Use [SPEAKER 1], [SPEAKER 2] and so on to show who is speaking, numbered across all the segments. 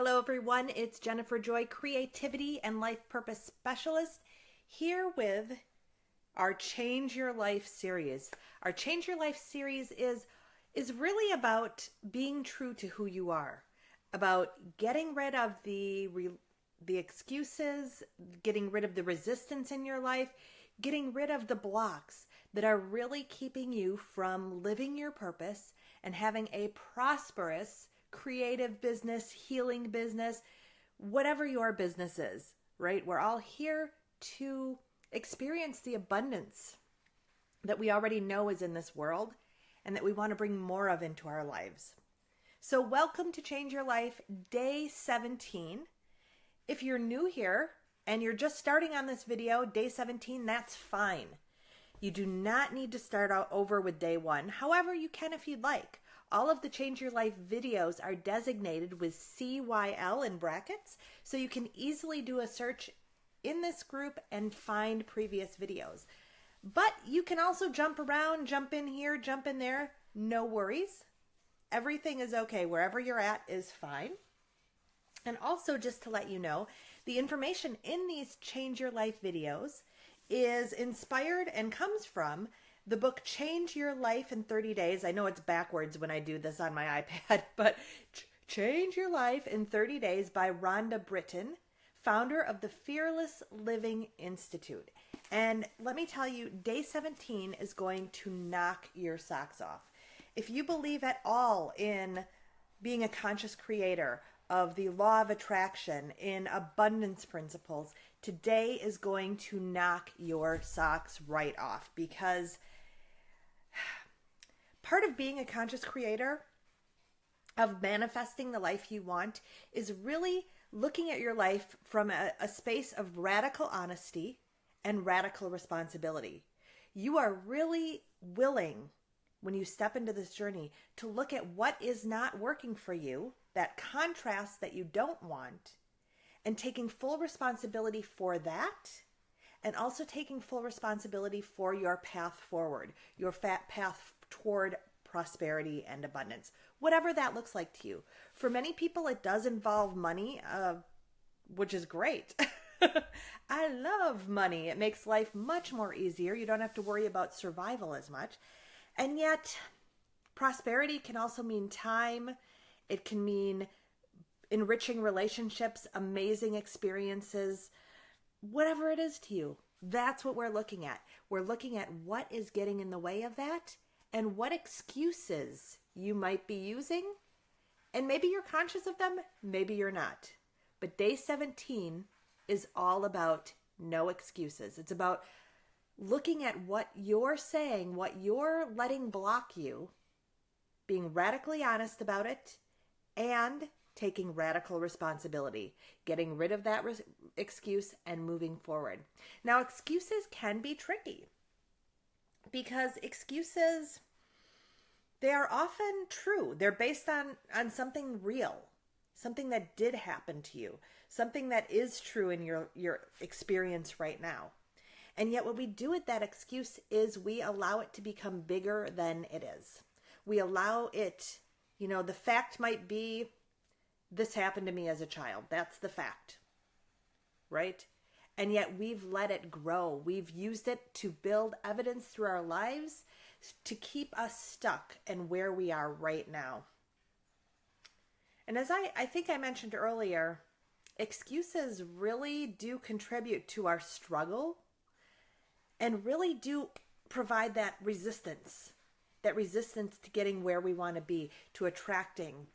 [SPEAKER 1] Hello everyone, it's Jennifer Joy, Creativity and Life Purpose Specialist, here with our Change Your Life series. Our Change Your Life series is really about being true to who you are, about getting rid of the excuses, getting rid of the resistance in your life, getting rid of the blocks that are really keeping you from living your purpose and having a prosperous creative business, healing business, whatever your business is, right? We're all here to experience the abundance that we already know is in this world and that we want to bring more of into our lives. So welcome to Change Your Life, day 17. If you're new here and you're just starting on this video, day 17, that's fine. You do not need to start out over with day 1. However, you can if you'd like. All of the Change Your Life videos are designated with CYL in brackets, so you can easily do a search in this group and find previous videos. But you can also jump around, jump in here, jump in there, no worries. Everything is okay. Wherever you're at is fine. And also, just to let you know, the information in these Change Your Life videos is inspired and comes from the book Change Your Life in 30 Days. I know it's backwards when I do this on my iPad, but Change Your Life in 30 Days by RHONDA BRITTEN, founder of the Fearless Living Institute. And let me tell you, day 17 is going to knock your socks off. If you believe at all in being a conscious creator, of the law of attraction, in abundance principles, today is going to knock your socks right off, because part of being a conscious creator, of manifesting the life you want, is really looking at your life from a space of radical honesty and radical responsibility. You are really willing, when you step into this journey, to look at what is not working for you, that contrast that you don't want, and taking full responsibility for that, and also taking full responsibility for your path forward, your path toward prosperity and abundance, whatever that looks like to you. For many people, it does involve money, which is great. I love money. It makes life much more easier. You don't have to worry about survival as much. And yet, prosperity can also mean time. It can mean enriching relationships, amazing experiences, whatever it is to you. That's what we're looking at. We're looking at what is getting in the way of that and what excuses you might be using. And maybe you're conscious of them, maybe you're not. But day 17 is all about no excuses. It's about looking at what you're saying, what you're letting block you, being radically honest about it, and taking radical responsibility, getting rid of that excuse and moving forward. Now, excuses can be tricky because excuses, they are often true. They're based on something real, something that did happen to you, something that is true in your experience right now. And yet what we do with that excuse is we allow it to become bigger than it is. We allow it, the fact might be, this happened to me as a child. That's the fact, right? And yet we've let it grow. We've used it to build evidence through our lives to keep us stuck in where we are right now. And as I think I mentioned earlier, excuses really do contribute to our struggle and really do provide that resistance to getting where we want to be, to attracting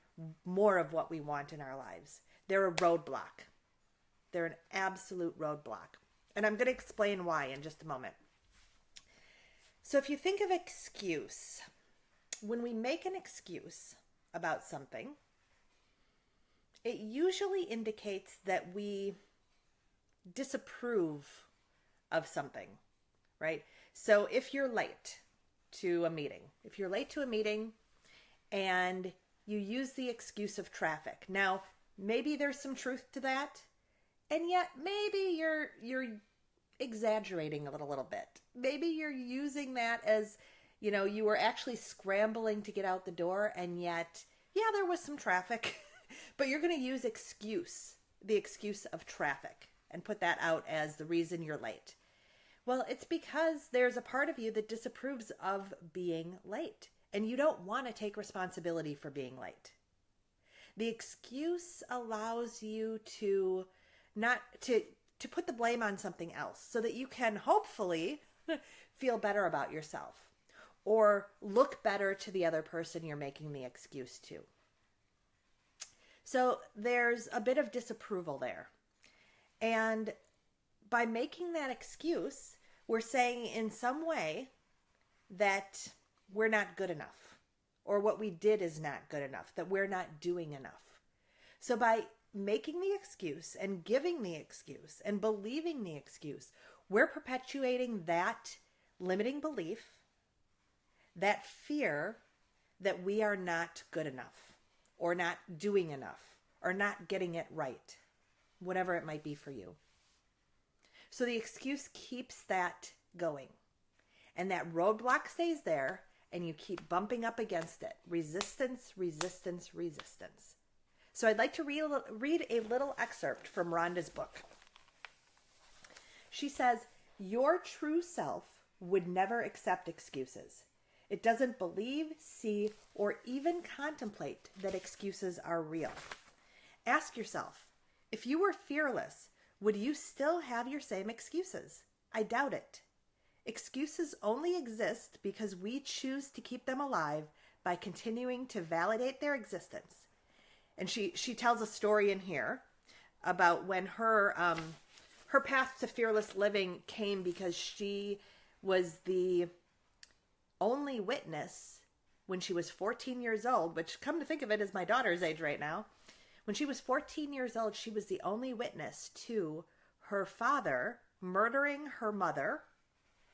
[SPEAKER 1] more of what we want in our lives. They're a roadblock. They're an absolute roadblock. And I'm going to explain why in just a moment. So if you think of excuse, when we make an excuse about something, it usually indicates that we disapprove of something, right? So if you're late to a meeting, and you use the excuse of traffic. Now, maybe there's some truth to that, and yet maybe you're exaggerating a little bit. Maybe you're using that as, you were actually scrambling to get out the door, and yet, yeah, there was some traffic, But you're going to use the excuse of traffic, and put that out as the reason you're late. Well, it's because there's a part of you that disapproves of being late, and you don't want to take responsibility for being late. The excuse allows you to not to put the blame on something else so that you can hopefully feel better about yourself or look better to the other person you're making the excuse to. So there's a bit of disapproval there. And by making that excuse, we're saying in some way that we're not good enough, or what we did is not good enough, that we're not doing enough. So by making the excuse and giving the excuse and believing the excuse, we're perpetuating that limiting belief, that fear that we are not good enough, or not doing enough, or not getting it right, whatever it might be for you. So the excuse keeps that going, and that roadblock stays there, and you keep bumping up against it. Resistance, resistance, resistance. So I'd like to read a little excerpt from RHONDA's book. She says, "Your true self would never accept excuses. It doesn't believe, see, or even contemplate that excuses are real. Ask yourself, if you were fearless, would you still have your same excuses? I doubt it. Excuses only exist because we choose to keep them alive by continuing to validate their existence." And she tells a story in here about when her path to fearless living came because she was the only witness when she was 14 years old, which, come to think of it, is my daughter's age right now. When she was 14 years old, she was the only witness to her father murdering her mother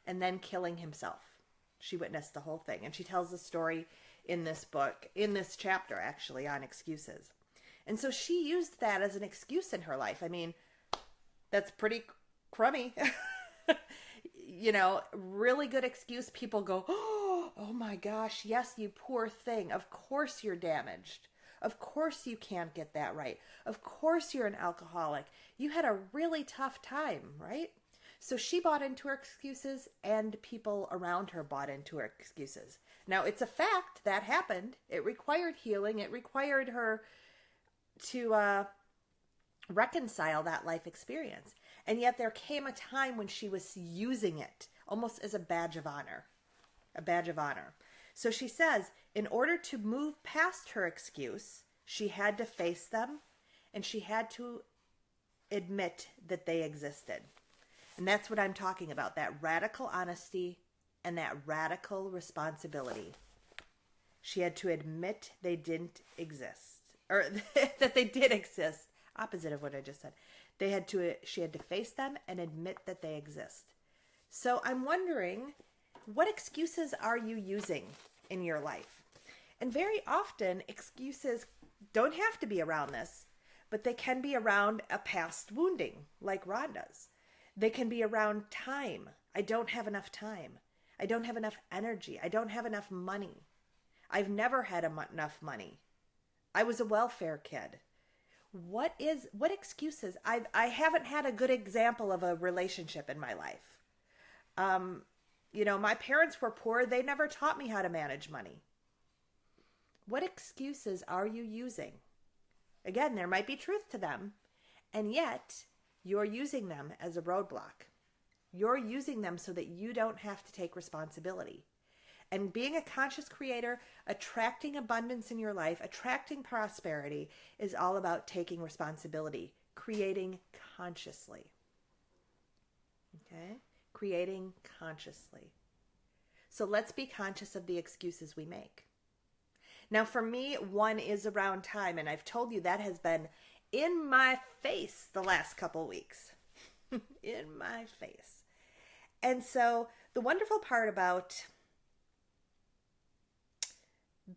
[SPEAKER 1] and then killing himself. She witnessed the whole thing. And she tells the story in this book, in this chapter actually, on excuses. And so she used that as an excuse in her life. I mean, that's pretty crummy. Really good excuse. People go, oh my gosh, yes, you poor thing. Of course you're damaged. Of course you can't get that right. Of course you're an alcoholic. You had a really tough time, right? So she bought into her excuses, and people around her bought into her excuses. Now, it's a fact that happened. It required healing. It required her to reconcile that life experience. And yet there came a time when she was using it almost as a badge of honor. A badge of honor. So she says, in order to move past her excuse, she had to face them, and she had to admit that they existed. And that's what I'm talking about, that radical honesty and that radical responsibility. She had to admit they didn't exist, or that they did exist. Opposite of what I just said. She had to face them and admit that they exist. So I'm wondering, what excuses are you using in your life? And very often, excuses don't have to be around this, but they can be around a past wounding, like RHONDA's. They can be around time. I don't have enough time. I don't have enough energy. I don't have enough money. I've never had enough money. I was a welfare kid. What excuses? I haven't had a good example of a relationship in my life. My parents were poor. They never taught me how to manage money. What excuses are you using? Again, there might be truth to them, and yet you're using them as a roadblock. You're using them so that you don't have to take responsibility. And being a conscious creator, attracting abundance in your life, attracting prosperity, is all about taking responsibility, creating consciously. Okay? Creating consciously. So let's be conscious of the excuses we make. Now, for me, one is around time, and I've told you that has been in my face the last couple weeks. In my face. And so the wonderful part about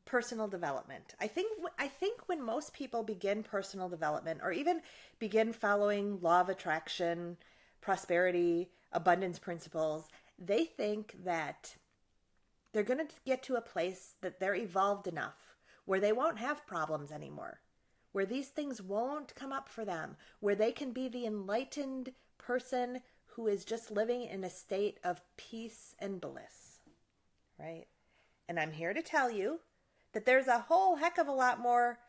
[SPEAKER 1] personal development, I think when most people begin personal development, or even begin following law of attraction, prosperity, abundance principles, they think that they're going to get to a place that they're evolved enough where they won't have problems anymore, where these things won't come up for them, where they can be the enlightened person who is just living in a state of peace and bliss, right? And I'm here to tell you that there's a whole heck of a lot more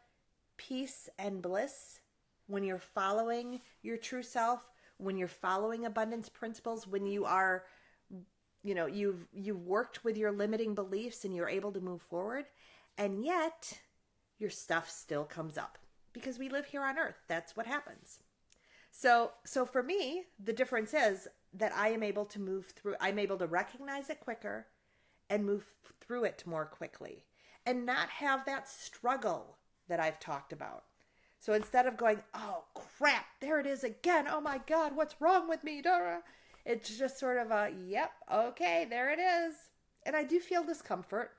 [SPEAKER 1] peace and bliss when you're following your true self, when you're following abundance principles, when you are, you've worked with your limiting beliefs and you're able to move forward, and yet your stuff still comes up because we live here on earth. That's what happens. So for me, the difference is that I am able to move through, I'm able to recognize it quicker and move through it more quickly and not have that struggle that I've talked about. So instead of going, oh crap, there it is again. Oh my God, what's wrong with me? It's just sort of a, yep, okay, there it is. And I do feel discomfort.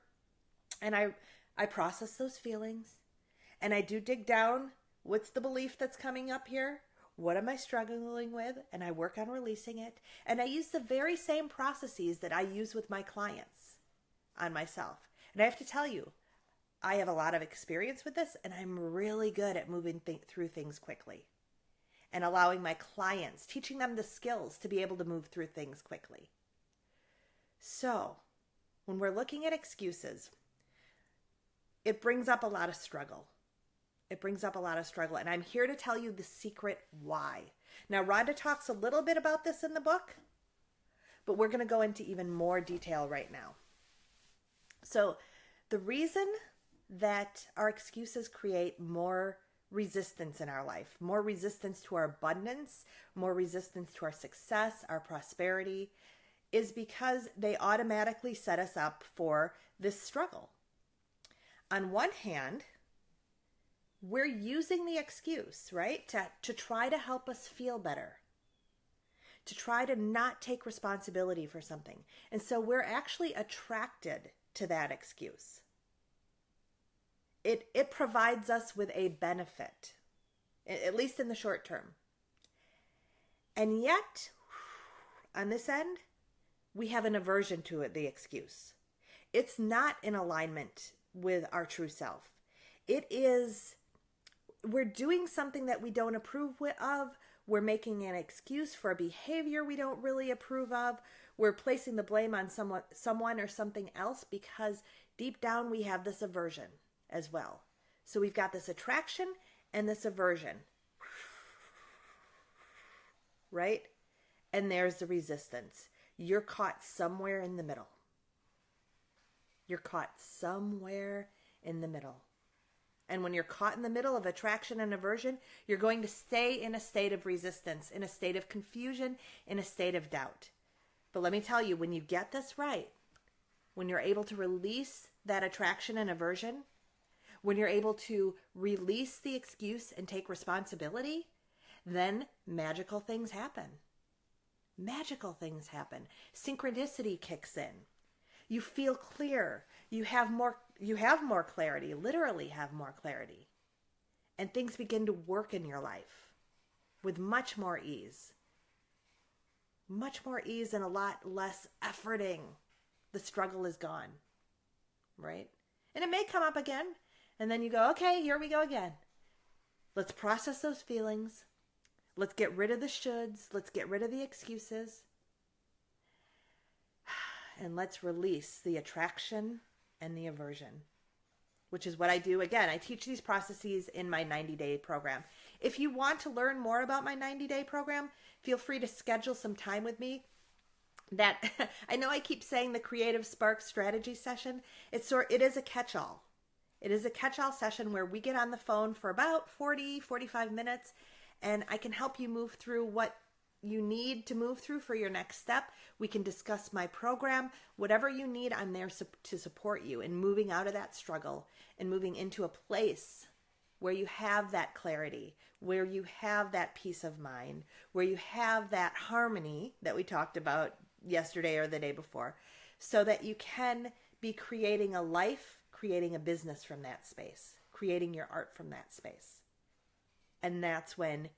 [SPEAKER 1] And I process those feelings. And I do dig down. What's the belief that's coming up here? What am I struggling with? And I work on releasing it. And I use the very same processes that I use with my clients on myself. And I have to tell you, I have a lot of experience with this, and I'm really good at moving through things quickly and allowing my clients, teaching them the skills to be able to move through things quickly. So when we're looking at excuses, it brings up a lot of struggle. It brings up a lot of struggle, and I'm here to tell you the secret why. Now, RHONDA talks a little bit about this in the book, but we're going to go into even more detail right now. So the reason that our excuses create more resistance in our life, more resistance to our abundance, more resistance to our success, our prosperity, is because they automatically set us up for this struggle. On one hand, we're using the excuse, right, to try to help us feel better, to try to not take responsibility for something. And so we're actually attracted to that excuse. It provides us with a benefit, at least in the short term. And yet, on this end, we have an aversion to it, the excuse. It's not in alignment with our true self. It is, we're doing something that we don't approve of. We're making an excuse for a behavior we don't really approve of. We're placing the blame on someone or something else because deep down we have this aversion as well. So we've got this attraction and this aversion, right? And there's the resistance. You're caught somewhere in the middle. You're caught somewhere in the middle. And when you're caught in the middle of attraction and aversion, you're going to stay in a state of resistance, in a state of confusion, in a state of doubt. But let me tell you, when you get this right, when you're able to release that attraction and aversion, when you're able to release the excuse and take responsibility, then magical things happen. Magical things happen. Synchronicity kicks in. You feel clear. You have more clarity, literally have more clarity. And things begin to work in your life with much more ease. Much more ease and a lot less efforting. The struggle is gone, right? And it may come up again, and then you go, okay, here we go again. Let's process those feelings. Let's get rid of the shoulds. Let's get rid of the excuses. And let's release the attraction and the aversion, which is what I do. Again, I teach these processes in my 90-day program. If you want to learn more about my 90-day program, feel free to schedule some time with me. That I know I keep saying the Creative Spark Strategy session. It is a catch-all. It is a catch-all session where we get on the phone for about 45 minutes, and I can help you move through what you need to move through for your next step. We can discuss my program. Whatever you need, I'm there to support you in moving out of that struggle and moving into a place where you have that clarity, where you have that peace of mind, where you have that harmony that we talked about yesterday or the day before, so that you can be creating a life, creating a business from that space, creating your art from that space. And that's when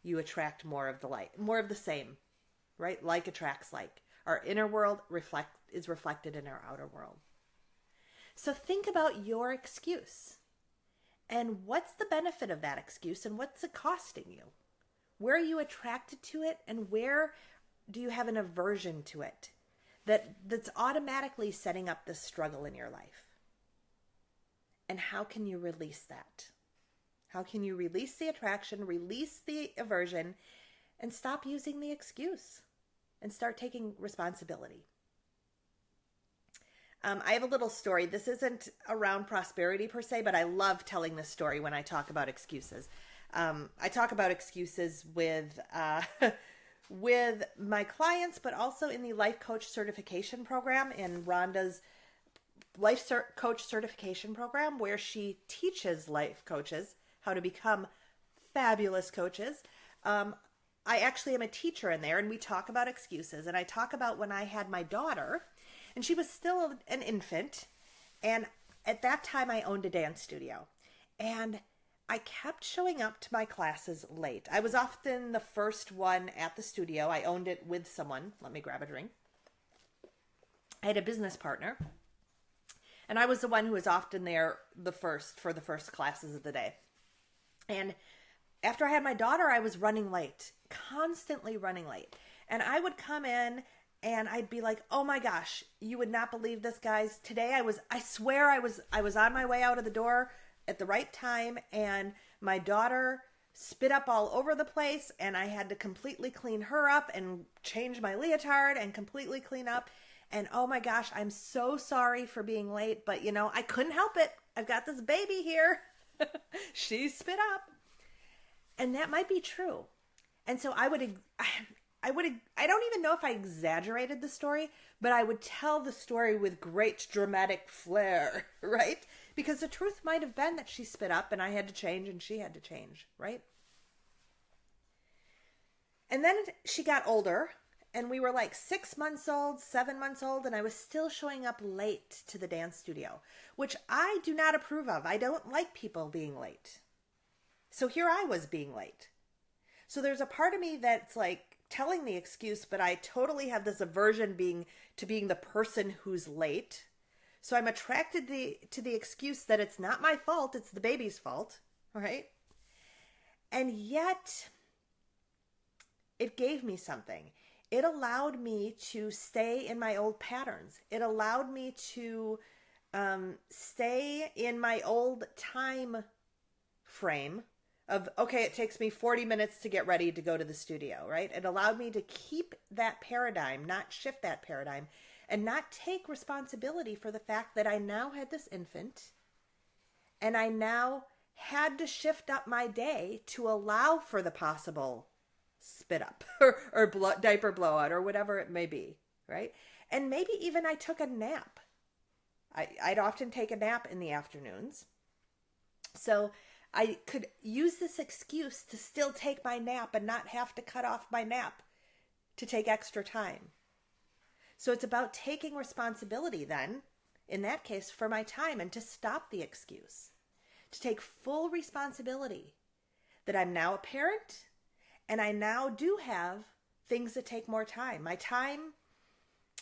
[SPEAKER 1] you attract more of the light, more of the same, right? Like attracts like. Our inner world is reflected in our outer world. So think about your excuse And what's the benefit of that excuse and what's it costing you? Where are you attracted to it and where do you have an aversion to it that's automatically setting up this struggle in your life? And how can you release that? How can you release the attraction, release the aversion, and stop using the excuse and start taking responsibility? I have a little story. This isn't around prosperity per se, but I love telling this story when I talk about excuses. I talk about excuses with with my clients, but also in the life coach certification program, in Rhonda's coach certification program, where she teaches life coaches how to become fabulous coaches. I actually am a teacher in there, and we talk about excuses. And I talk about when I had my daughter, and she was still an infant. And at that time, I owned a dance studio. And I kept showing up to my classes late. I was often the first one at the studio. I owned it with someone. Let me grab a drink. I had a business partner. And I was the one who was often there for the first classes of the day. And after I had my daughter, I was running late, constantly running late. And I would come in and I'd be like, oh my gosh, you would not believe this, guys. Today I swear I was on my way out of the door at the right time, and my daughter spit up all over the place, and I had to completely clean her up and change my leotard and completely clean up. And oh my gosh, I'm so sorry for being late, but I couldn't help it. I've got this baby here. She spit up. And that might be true. And so I don't even know if I exaggerated the story, but I would tell the story with great dramatic flair, right? Because the truth might have been that she spit up and I had to change and she had to change, right? And then she got older and we were like 6 months old, 7 months old, and I was still showing up late to the dance studio, which I do not approve of. I don't like people being late. So here I was being late. So there's a part of me that's like telling the excuse, but I totally have this aversion to being the person who's late. So I'm attracted to the excuse that it's not my fault, it's the baby's fault, right? And yet it gave me something. It allowed me to stay in my old patterns. It allowed me to stay in my old time frame of, okay, it takes me 40 minutes to get ready to go to the studio, right? It allowed me to keep that paradigm, not shift that paradigm, and not take responsibility for the fact that I now had this infant and I now had to shift up my day to allow for the possible spit up or diaper blowout or whatever it may be, right? And maybe even I took a nap. I'd often take a nap in the afternoons. So I could use this excuse to still take my nap and not have to cut off my nap to take extra time. So it's about taking responsibility then, in that case, for my time and to stop the excuse. To take full responsibility that I'm now a parent and I now do have things that take more time. My time,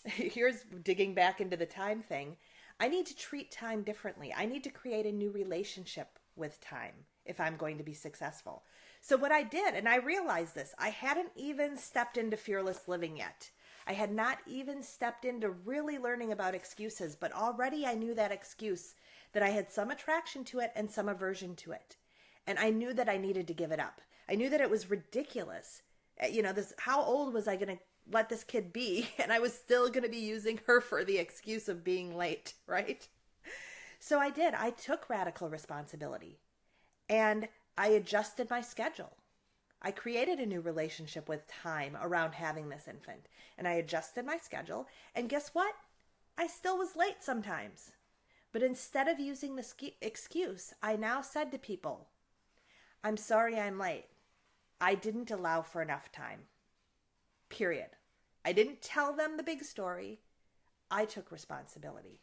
[SPEAKER 1] here's digging back into the time thing. I need to treat time differently. I need to create a new relationship with time if I'm going to be successful. So what I did, and I realized this, I hadn't even stepped into fearless living yet. I had not even stepped into really learning about excuses, but already I knew that excuse, that I had some attraction to it and some aversion to it. And I knew that I needed to give it up. I knew that it was ridiculous. How old was I going to let this kid be? And I was still going to be using her for the excuse of being late, right? So I did. I took radical responsibility and I adjusted my schedule. I created a new relationship with time around having this infant, and I adjusted my schedule. And guess what? I still was late sometimes. But instead of using the excuse, I now said to people, I'm sorry I'm late. I didn't allow for enough time. Period. I didn't tell them the big story. I took responsibility.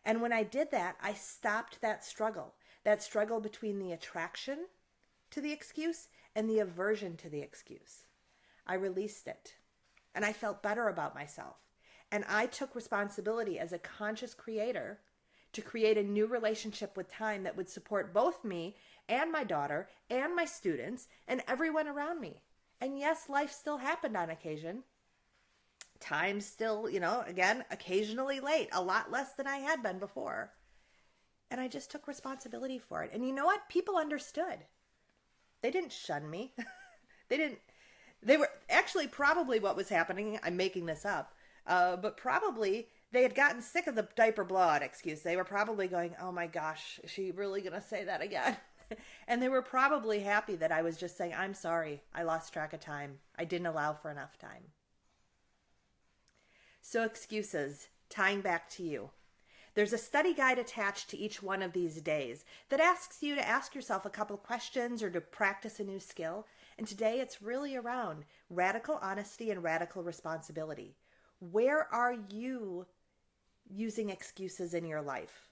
[SPEAKER 1] And when I did that, I stopped that struggle between the attraction to the excuse and the aversion to the excuse. I released it and I felt better about myself. And I took responsibility as a conscious creator to create a new relationship with time that would support both me and my daughter and my students and everyone around me. And yes, life still happened on occasion. Time still, again, occasionally late, a lot less than I had been before. And I just took responsibility for it. And you know what? People understood. They didn't shun me. They were actually probably what was happening. I'm making this up. But probably they had gotten sick of the diaper blowout excuse. They were probably going, oh my gosh, is she really going to say that again? And they were probably happy that I was just saying, I'm sorry. I lost track of time. I didn't allow for enough time. So excuses, tying back to you. There's a study guide attached to each one of these days that asks you to ask yourself a couple questions or to practice a new skill. And today it's really around radical honesty and radical responsibility. Where are you using excuses in your life?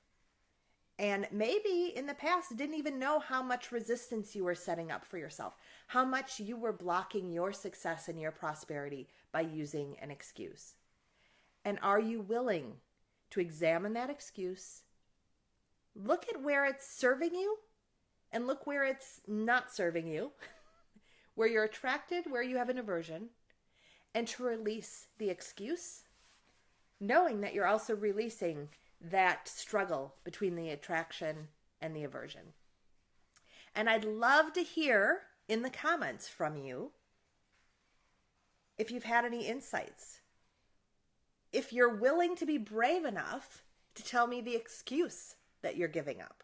[SPEAKER 1] And maybe in the past didn't even know how much resistance you were setting up for yourself, how much you were blocking your success and your prosperity by using an excuse. And are you willing to examine that excuse, look at where it's serving you, and look where it's not serving you, where you're attracted, where you have an aversion, and to release the excuse, knowing that you're also releasing that struggle between the attraction and the aversion. And I'd love to hear in the comments from you if you've had any insights. If you're willing to be brave enough to tell me the excuse that you're giving up.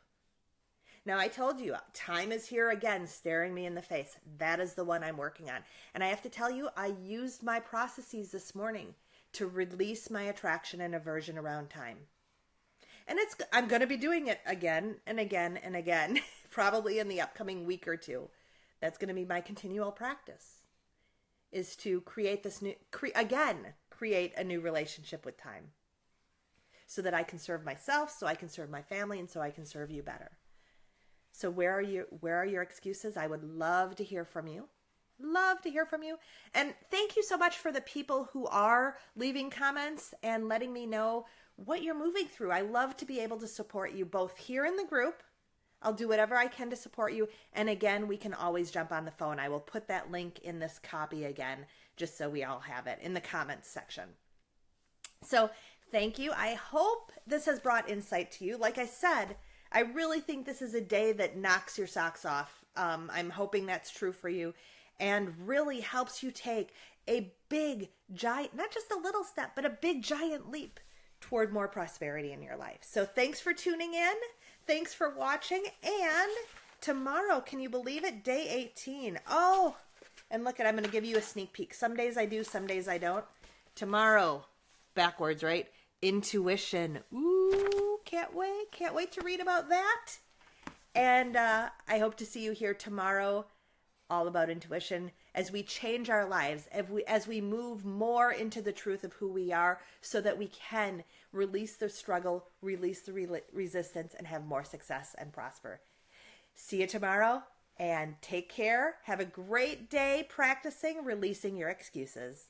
[SPEAKER 1] Now, I told you, time is here again, staring me in the face. That is the one I'm working on. And I have to tell you, I used my processes this morning to release my attraction and aversion around time. And I'm going to be doing it again and again and again, probably in the upcoming week or two. That's going to be my continual practice, is to create this create a new relationship with time so that I can serve myself, so I can serve my family, and so I can serve you better. So where are your excuses? I would love to hear from you. Love to hear from you. And thank you so much for the people who are leaving comments and letting me know what you're moving through. I love to be able to support you both here in the group. I'll do whatever I can to support you. And again, we can always jump on the phone. I will put that link in this copy again, just so we all have it in the comments section. So thank you. I hope this has brought insight to you. Like I said, I really think this is a day that knocks your socks off. I'm hoping that's true for you and really helps you take a big, giant, not just a little step, but a big, giant leap toward more prosperity in your life. So thanks for tuning in. Thanks for watching. And tomorrow, can you believe it? Day 18. Oh, and look, I'm going to give you a sneak peek. Some days I do, some days I don't. Tomorrow, backwards, right? Intuition. Ooh, can't wait. Can't wait to read about that. And I hope to see you here tomorrow, all about intuition, as we change our lives, as we move more into the truth of who we are, so that we can release the struggle, release the resistance, and have more success and prosper. See you tomorrow, and take care. Have a great day practicing releasing your excuses.